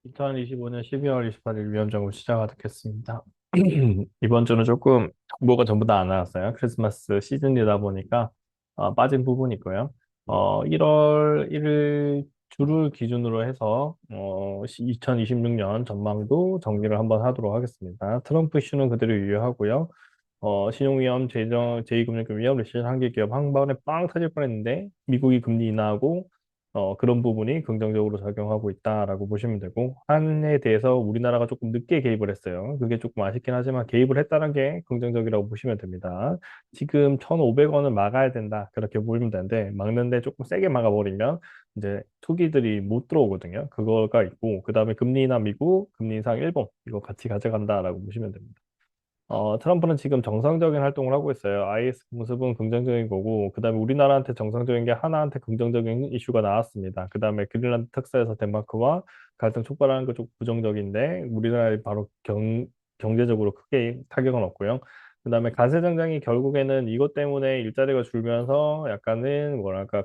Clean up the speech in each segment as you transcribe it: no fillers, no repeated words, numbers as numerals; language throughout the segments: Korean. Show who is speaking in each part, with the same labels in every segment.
Speaker 1: 2025년 12월 28일 위원장으로 시작하겠습니다. 이번 주는 조금 정보가 전부 다 안 나왔어요. 크리스마스 시즌이다 보니까 빠진 부분이 있고요. 1월 1일 주를 기준으로 해서 2026년 전망도 정리를 한번 하도록 하겠습니다. 트럼프 이슈는 그대로 유효하고요. 신용위험, 제2금융권 위험, 리시전 한계 기업 한 번에 빵 터질 뻔했는데 미국이 금리 인하하고 그런 부분이 긍정적으로 작용하고 있다라고 보시면 되고, 한에 대해서 우리나라가 조금 늦게 개입을 했어요. 그게 조금 아쉽긴 하지만 개입을 했다는 게 긍정적이라고 보시면 됩니다. 지금 1,500원을 막아야 된다. 그렇게 보시면 되는데, 막는데 조금 세게 막아버리면 이제 투기들이 못 들어오거든요. 그거가 있고, 그 다음에 금리 인하 미국, 금리 인상 일본, 이거 같이 가져간다라고 보시면 됩니다. 트럼프는 지금 정상적인 활동을 하고 있어요. IS 모습은 긍정적인 거고, 그 다음에 우리나라한테 정상적인 게 하나한테 긍정적인 이슈가 나왔습니다. 그 다음에 그린란드 특사에서 덴마크와 갈등 촉발하는 거 좀 부정적인데, 우리나라에 바로 경제적으로 크게 타격은 없고요. 그 다음에 관세 정장이 결국에는 이것 때문에 일자리가 줄면서 약간은 뭐랄까,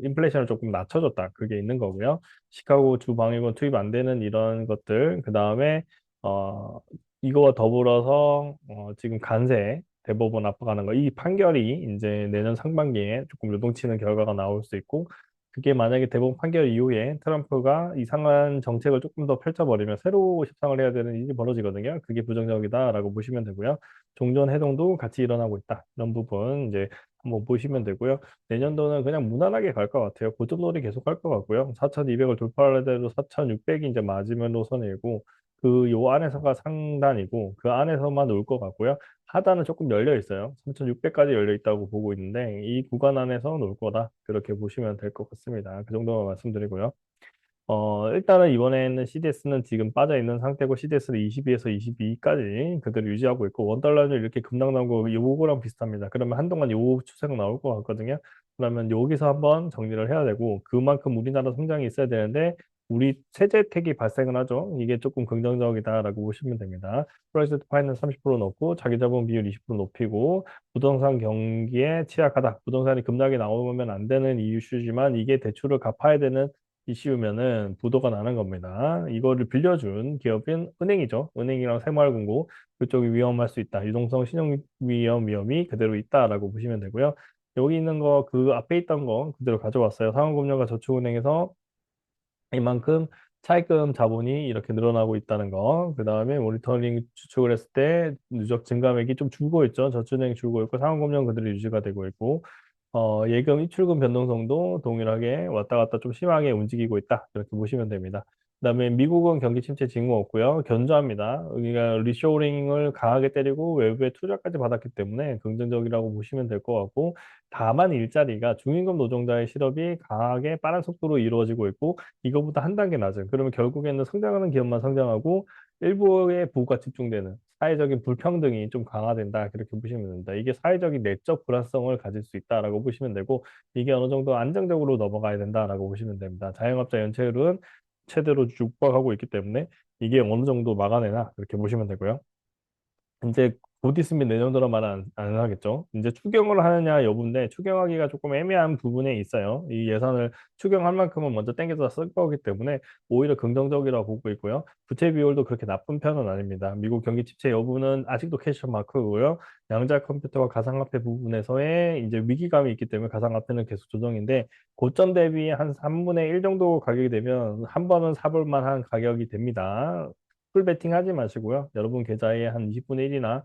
Speaker 1: 인플레이션을 조금 낮춰줬다. 그게 있는 거고요. 시카고 주 방위군 투입 안 되는 이런 것들, 그 다음에 어, 이거와 더불어서 지금 간세 대법원 앞으로 가는 거, 이 판결이 이제 내년 상반기에 조금 요동치는 결과가 나올 수 있고, 그게 만약에 대법원 판결 이후에 트럼프가 이상한 정책을 조금 더 펼쳐버리면 새로 협상을 해야 되는 일이 벌어지거든요. 그게 부정적이다라고 보시면 되고요. 종전 해동도 같이 일어나고 있다. 이런 부분 이제 한번 보시면 되고요. 내년도는 그냥 무난하게 갈 것 같아요. 고점놀이 계속 할 것 같고요. 4,200을 돌파할 대로 4,600이 이제 맞으면 노선이고, 요 안에서가 상단이고 그 안에서만 올 것 같고요. 하단은 조금 열려 있어요. 3,600까지 열려 있다고 보고 있는데 이 구간 안에서 놀 거다. 그렇게 보시면 될 것 같습니다. 그 정도만 말씀드리고요. 일단은 이번에는 CDS는 지금 빠져 있는 상태고 CDS는 22에서 22까지 그대로 유지하고 있고 원달러는 이렇게 급락 나온 거 요거랑 비슷합니다. 그러면 한동안 요 추세가 나올 것 같거든요. 그러면 여기서 한번 정리를 해야 되고 그만큼 우리나라 성장이 있어야 되는데 우리 세제 혜택이 발생을 하죠. 이게 조금 긍정적이다라고 보시면 됩니다. 프로젝트 파이낸스 30% 넣고 자기 자본 비율 20% 높이고 부동산 경기에 취약하다. 부동산이 급락이 나오면 안 되는 이슈지만 이게 대출을 갚아야 되는 이슈면은 부도가 나는 겁니다. 이거를 빌려준 기업인 은행이죠. 은행이랑 새마을금고 그쪽이 위험할 수 있다. 유동성 신용 위험이 그대로 있다라고 보시면 되고요. 여기 있는 거 그 앞에 있던 거 그대로 가져왔어요. 상환금융과 저축은행에서 이만큼 차입금 자본이 이렇게 늘어나고 있다는 거. 그 다음에 모니터링 추측을 했을 때 누적 증가액이 좀 줄고 있죠. 저축은행 줄고 있고 상환금융 그대로 유지가 되고 있고 예금 입출금 변동성도 동일하게 왔다 갔다 좀 심하게 움직이고 있다. 이렇게 보시면 됩니다. 그다음에 미국은 경기 침체 징후 없고요. 견조합니다. 우리가 리쇼링을 강하게 때리고 외부에 투자까지 받았기 때문에 긍정적이라고 보시면 될 것 같고 다만 일자리가 중임금 노동자의 실업이 강하게 빠른 속도로 이루어지고 있고 이거보다 한 단계 낮은 그러면 결국에는 성장하는 기업만 성장하고 일부의 부가 집중되는 사회적인 불평등이 좀 강화된다. 그렇게 보시면 됩니다. 이게 사회적인 내적 불안성을 가질 수 있다라고 보시면 되고 이게 어느 정도 안정적으로 넘어가야 된다라고 보시면 됩니다. 자영업자 연체율은 최대로 육박하고 있기 때문에 이게 어느 정도 막아내나 그렇게 보시면 되고요. 이제 곧 있으면 내년도라 안 하겠죠. 이제 추경을 하느냐 여부인데 추경하기가 조금 애매한 부분에 있어요. 이 예산을 추경할 만큼은 먼저 땡겨서 쓸 거기 때문에 오히려 긍정적이라고 보고 있고요. 부채 비율도 그렇게 나쁜 편은 아닙니다. 미국 경기 침체 여부는 아직도 퀘스천 마크고요. 양자 컴퓨터와 가상화폐 부분에서의 이제 위기감이 있기 때문에 가상화폐는 계속 조정인데 고점 대비 한 3분의 1 정도 가격이 되면 한 번은 사볼 만한 가격이 됩니다. 풀 베팅 하지 마시고요. 여러분 계좌에 한 20분의 1이나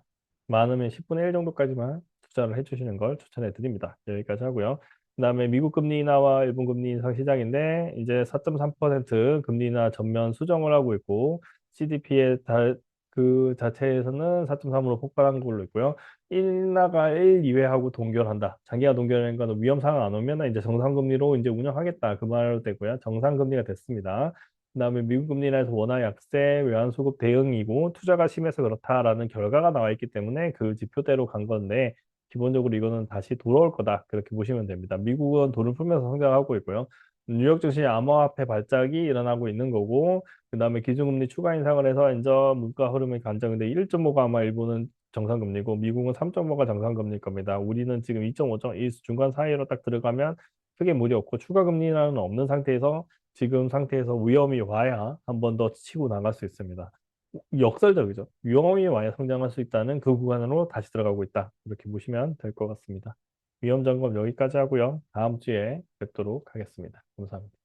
Speaker 1: 많으면 10분의 1 정도까지만 투자를 해주시는 걸 추천해 드립니다. 여기까지 하고요. 그다음에 미국 금리 인하와 일본 금리 인상 시작인데 이제 4.3% 금리 인하 전면 수정을 하고 있고 CDP의 그 자체에서는 4.3으로 폭발한 걸로 있고요. 1나가 1, 2회하고 동결한다. 장기화 동결하는 건 위험 상황 안 오면 이제 정상금리로 이제 운영하겠다. 그 말로 되고요. 정상금리가 됐습니다. 그다음에 미국 금리 인하에서 원화 약세, 외환 수급 대응이고 투자가 심해서 그렇다라는 결과가 나와 있기 때문에 그 지표대로 간 건데 기본적으로 이거는 다시 돌아올 거다. 그렇게 보시면 됩니다. 미국은 돈을 풀면서 성장하고 있고요. 뉴욕 증시 암호화폐 발작이 일어나고 있는 거고 그다음에 기준금리 추가 인상을 해서 이제 물가 흐름이 안정인데 1.5가 아마 일본은 정상금리고 미국은 3.5가 정상금리일 겁니다. 우리는 지금 2.5점 이 중간 사이로 딱 들어가면 크게 무리 없고 추가 금리 인하는 없는 상태에서 지금 상태에서 위험이 와야 한 번 더 치고 나갈 수 있습니다. 역설적이죠. 위험이 와야 성장할 수 있다는 그 구간으로 다시 들어가고 있다. 이렇게 보시면 될 것 같습니다. 위험 점검 여기까지 하고요. 다음 주에 뵙도록 하겠습니다. 감사합니다.